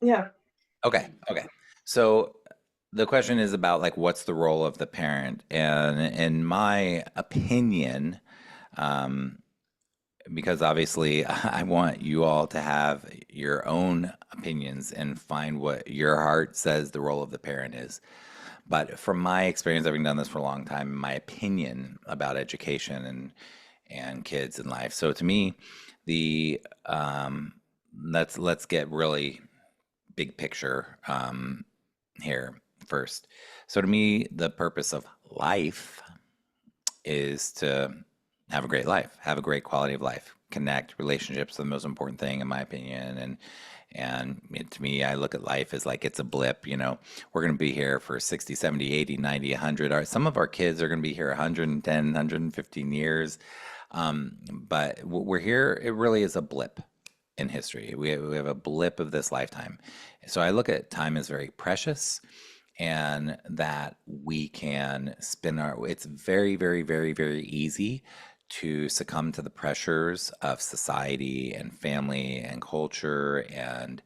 Yeah. Okay, okay. So the question is about like what's the role of the parent? And in my opinion, um, because obviously I want you all to have your own opinions and find what your heart says the role of the parent is. But from my experience, having done this for a long time, my opinion about education and kids in life. So to me, the let's get really big picture here first. So to me, the purpose of life is to have a great life, have a great quality of life, connect. Relationships are the most important thing in my opinion, to me, I look at life as like it's a blip. We're going to be here for 60, 70, 80, 90, 100. Some of our kids are going to be here 110, 115 years. But we're here, it really is a blip in history. We have a blip of this lifetime. So I look at time as very precious and that we can spin our, it's very, very, very, very easy to succumb to the pressures of society and family and culture and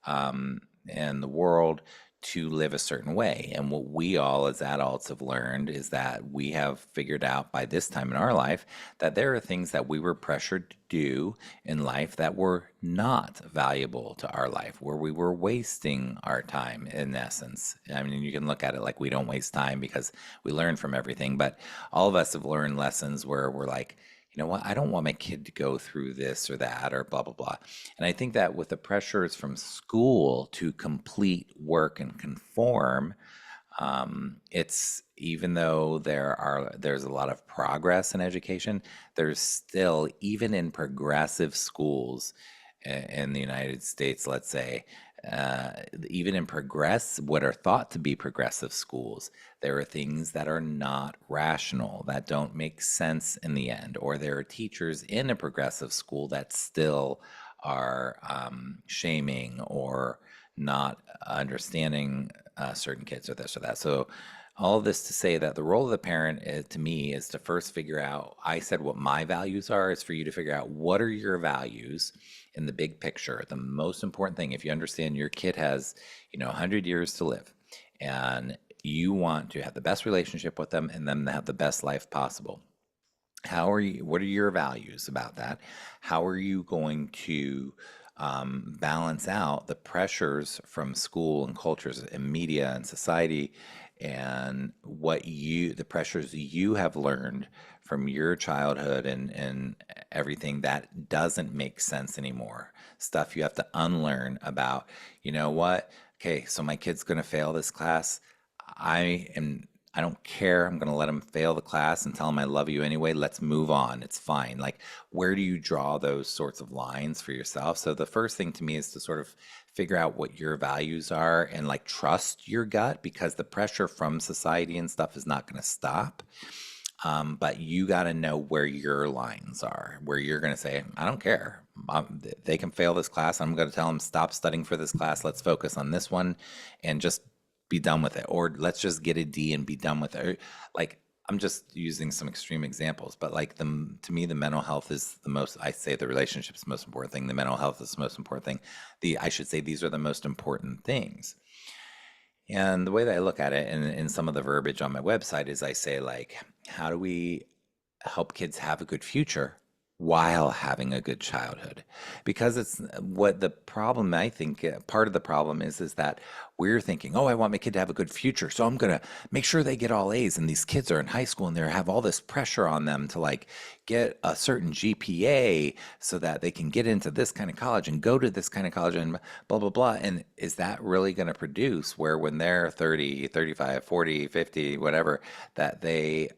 the world to live a certain way. And what we all as adults have learned is that we have figured out by this time in our life that there are things that we were pressured to do in life that were not valuable to our life, where we were wasting our time in essence. I mean, you can look at it like we don't waste time because we learn from everything, but all of us have learned lessons where we're like, you know what, I don't want my kid to go through this or that or blah, blah, blah. And I think that with the pressures from school to complete work and conform, it's even though there's a lot of progress in education, there's still, even in progressive schools in the United States, let's say, even in what are thought to be progressive schools, there are things that are not rational, that don't make sense in the end, or there are teachers in a progressive school that still are shaming or not understanding certain kids or this or that. So all of this to say that the role of the parent to me is to first figure out, I said what my values are, is for you to figure out what are your values in the big picture. The most important thing, if you understand your kid has, 100 years to live and you want to have the best relationship with them and them to have the best life possible. What are your values about that? How are you going to balance out the pressures from school and cultures and media and society and the pressures you have learned from your childhood and everything that doesn't make sense anymore? Stuff you have to unlearn about, you know what? Okay, so my kid's going to fail this class. I am I don't care. I'm going to let him fail the class and tell him I love you anyway. Let's move on. It's fine. Like, where do you draw those sorts of lines for yourself? So, the first thing to me is to sort of figure out what your values are and like trust your gut because the pressure from society and stuff is not going to stop. But you got to know where your lines are, where you're going to say, I don't care. They can fail this class. I'm going to tell them, stop studying for this class. Let's focus on this one and just be done with it. Or let's just get a D and be done with it. Like, I'm just using some extreme examples, but like to me, the mental health is the most, I say the relationship is the most important thing. The mental health is the most important thing. I should say these are the most important things. And the way that I look at it in some of the verbiage on my website is I say, like, how do we help kids have a good future while having a good childhood? Because it's what the problem, I think, part of the problem is that we're thinking, oh, I want my kid to have a good future, so I'm gonna make sure they get all A's. And these kids are in high school and they have all this pressure on them to like get a certain GPA so that they can get into this kind of college and go to this kind of college and blah, blah, blah. And is that really going to produce where when they're 30, 35, 40, 50, whatever, that they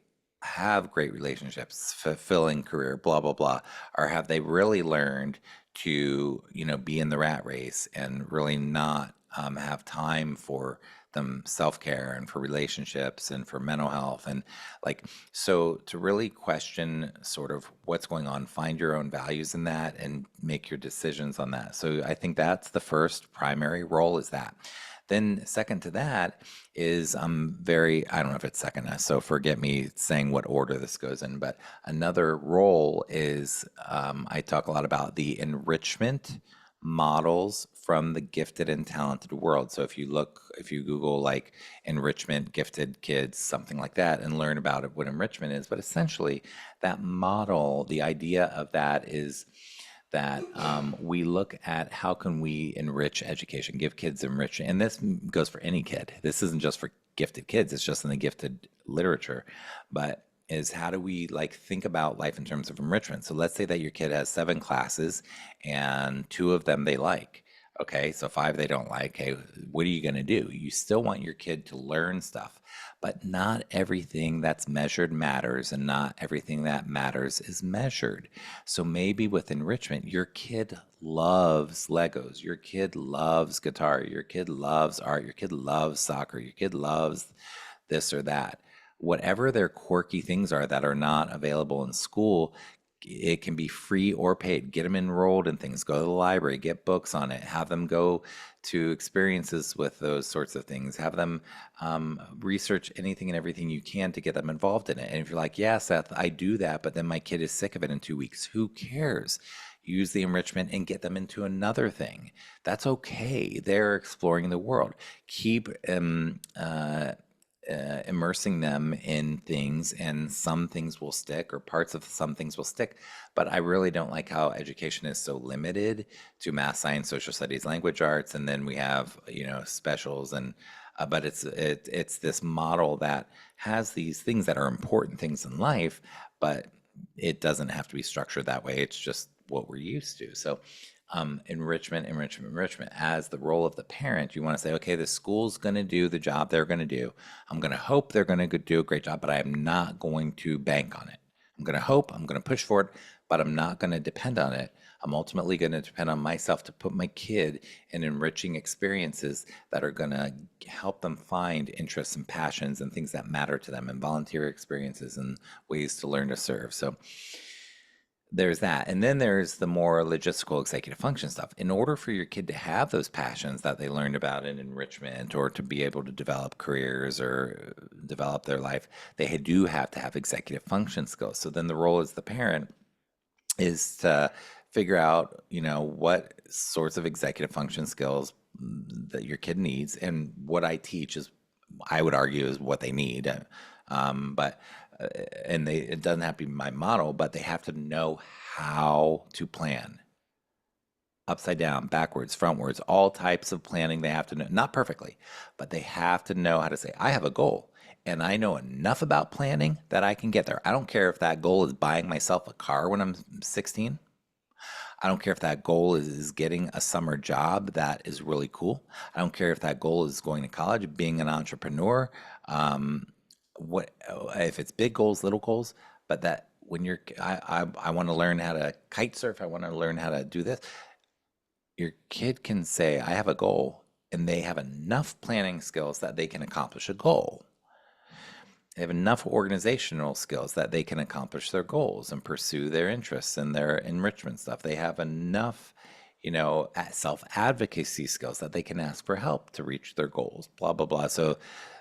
have great relationships, fulfilling career, blah, blah, blah? Or have they really learned to, be in the rat race and really not have time for them self-care and for relationships and for mental health and like so to really question sort of what's going on, find your own values in that and make your decisions on that. So I think that's the first primary role is that. Then second to that is I don't know if it's second, so forget me saying what order this goes in, but another role is I talk a lot about the enrichment models from the gifted and talented world. So if you Google like enrichment, gifted kids, something like that, and learn about it, what enrichment is, but essentially that model, the idea of that is that we look at how can we enrich education, give kids enrichment, and this goes for any kid. This isn't just for gifted kids; it's just in the gifted literature, but is how do we like think about life in terms of enrichment? So let's say that your kid has 7 classes and 2 of them they like. Okay, so 5 they don't like. Hey, what are you going to do? You still want your kid to learn stuff, but not everything that's measured matters, and not everything that matters is measured. So maybe with enrichment, your kid loves Legos, your kid loves guitar, your kid loves art, your kid loves soccer, your kid loves this or that. Whatever their quirky things are that are not available in school, it can be free or paid. Get them enrolled in things, go to the library, get books on it, have them go to experiences with those sorts of things, have them research anything and everything you can to get them involved in it. And if you're like, yeah, Seth, I do that, but then my kid is sick of it in 2 weeks, who cares? Use the enrichment and get them into another thing. That's okay. They're exploring the world. Keep immersing them in things, and some things will stick, or parts of some things will stick. But I really don't like how education is so limited to math, science, social studies, language arts, and then we have specials. And but it's this model that has these things that are important things in life, but it doesn't have to be structured that way. It's just what we're used to. So enrichment as the role of the parent. You want to say, okay, the school's going to do the job they're going to do. I'm going to hope they're going to do a great job, but I am not going to bank on it. I'm going to hope, I'm going to push for it, but I'm not going to depend on it. I'm ultimately going to depend on myself to put my kid in enriching experiences that are going to help them find interests and passions and things that matter to them, and volunteer experiences and ways to learn to serve. So there's that. And then there's the more logistical executive function stuff. In order for your kid to have those passions that they learned about in enrichment, or to be able to develop careers or develop their life, they do have to have executive function skills. So then the role as the parent is to figure out, what sorts of executive function skills that your kid needs. And what I teach is, I would argue, is what they need. But and it doesn't have to be my model, but they have to know how to plan upside down, backwards, frontwards, all types of planning. They have to know, not perfectly, but they have to know how to say, I have a goal and I know enough about planning that I can get there. I don't care if that goal is buying myself a car when I'm 16. I don't care if that goal is getting a summer job that is really cool. I don't care if that goal is going to college, being an entrepreneur. What if it's big goals, little goals? But that when I want to learn how to kite surf, I want to learn how to do this. Your kid can say, I have a goal, and they have enough planning skills that they can accomplish a goal. They have enough organizational skills that they can accomplish their goals and pursue their interests and their enrichment stuff. They have enough, self advocacy skills that they can ask for help to reach their goals, blah, blah, blah. So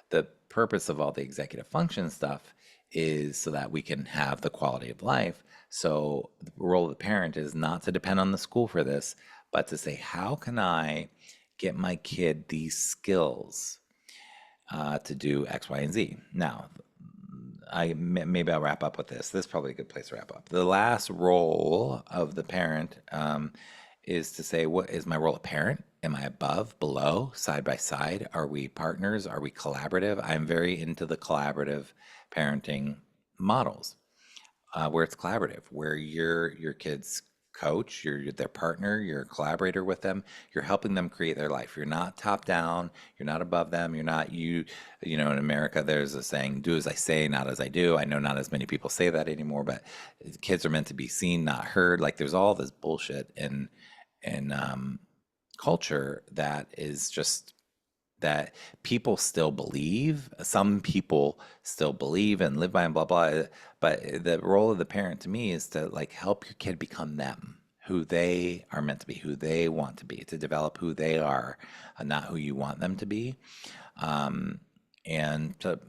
the purpose of all the executive function stuff is so that we can have the quality of life. So the role of the parent is not to depend on the school for this, but to say, how can I get my kid these skills to do X, Y, and Z? Now, maybe I'll wrap up with this. This is probably a good place to wrap up. The last role of the parent is to say, what is my role a parent? Am I above, below, side by side? Are we partners? Are we collaborative? I'm very into the collaborative parenting models, where it's collaborative, where you're your kids' coach, you're their partner, you're a collaborator with them, you're helping them create their life. You're not top down, you're not above them, you're not in America there's a saying, do as I say, not as I do. I know not as many people say that anymore, but kids are meant to be seen, not heard. Like there's all this bullshit in culture that is just that people still believe. Some people still believe and live by and blah blah. But the role of the parent to me is to like help your kid become them, who they are meant to be, who they want to be, to develop who they are, not who you want them to be, and to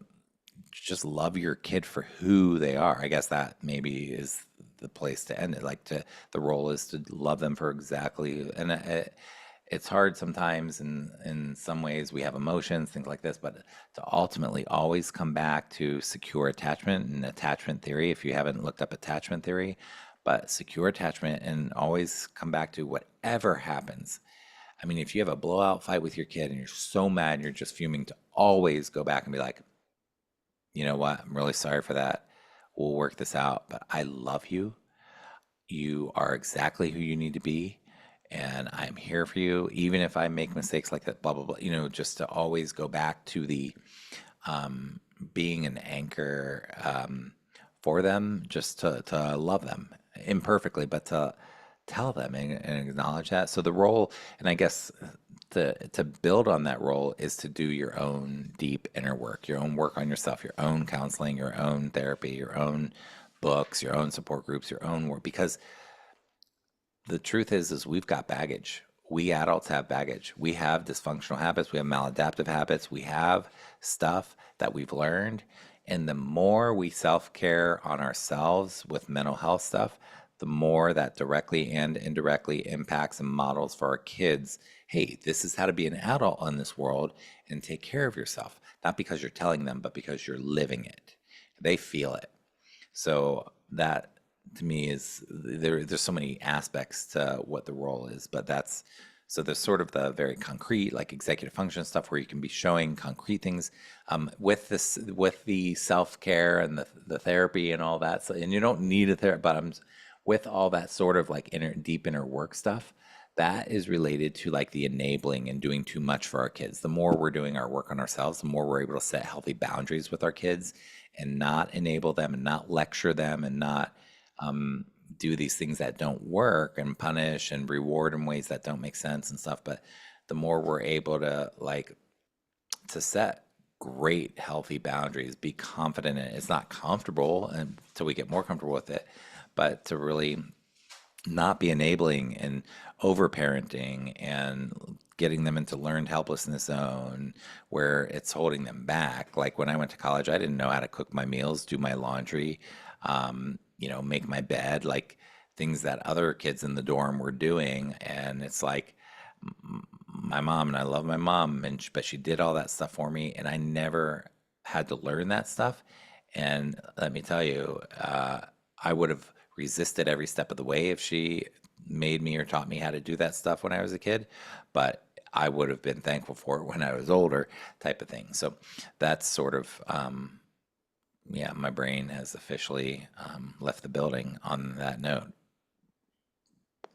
just love your kid for who they are. I guess that maybe is the place to end it. Like the role is to love them for exactly, and it's hard sometimes. In some ways, we have emotions, things like this, but to ultimately always come back to secure attachment and attachment theory. If you haven't looked up attachment theory, but secure attachment, and always come back to whatever happens. I mean, if you have a blowout fight with your kid and you're so mad and you're just fuming, to always go back and be like, you know what? I'm really sorry for that. We'll work this out, but I love you. You are exactly who you need to be. And I'm here for you, even if I make mistakes like that, blah, blah, blah. Just to always go back to the um, being an anchor for them, just to love them imperfectly, but to tell them and acknowledge that. So the role, and I guess to build on that role is to do your own deep inner work, your own work on yourself, your own counseling, your own therapy, your own books, your own support groups, your own work. Because the truth is we've got baggage. We adults have baggage. We have dysfunctional habits. We have maladaptive habits. We have stuff that we've learned. And the more we self care on ourselves with mental health stuff, the more that directly and indirectly impacts and models for our kids. Hey, this is how to be an adult in this world and take care of yourself. Not because you're telling them, but because you're living it. They feel it. So that to me is there's so many aspects to what the role is, but that's so there's sort of the very concrete, like executive function stuff where you can be showing concrete things with this, with the self-care and the therapy and all that. So, and you don't need a therapy, but with all that sort of like deep inner work stuff, that is related to like the enabling and doing too much for our kids. The more we're doing our work on ourselves, the more we're able to set healthy boundaries with our kids and not enable them and not lecture them and not do these things that don't work and punish and reward in ways that don't make sense and stuff. But the more we're able to to set great healthy boundaries, be confident in it. It's not comfortable until we get more comfortable with it, but to really not be enabling and over parenting and getting them into learned helplessness zone where it's holding them back. Like when I went to college, I didn't know how to cook my meals, do my laundry, make my bed, like things that other kids in the dorm were doing. And it's like my mom, and I love my mom, but she did all that stuff for me, and I never had to learn that stuff. And let me tell you, I would have resisted every step of the way if she made me or taught me how to do that stuff when I was a kid, but I would have been thankful for it when I was older, type of thing. So that's sort of, yeah, my brain has officially left the building on that note.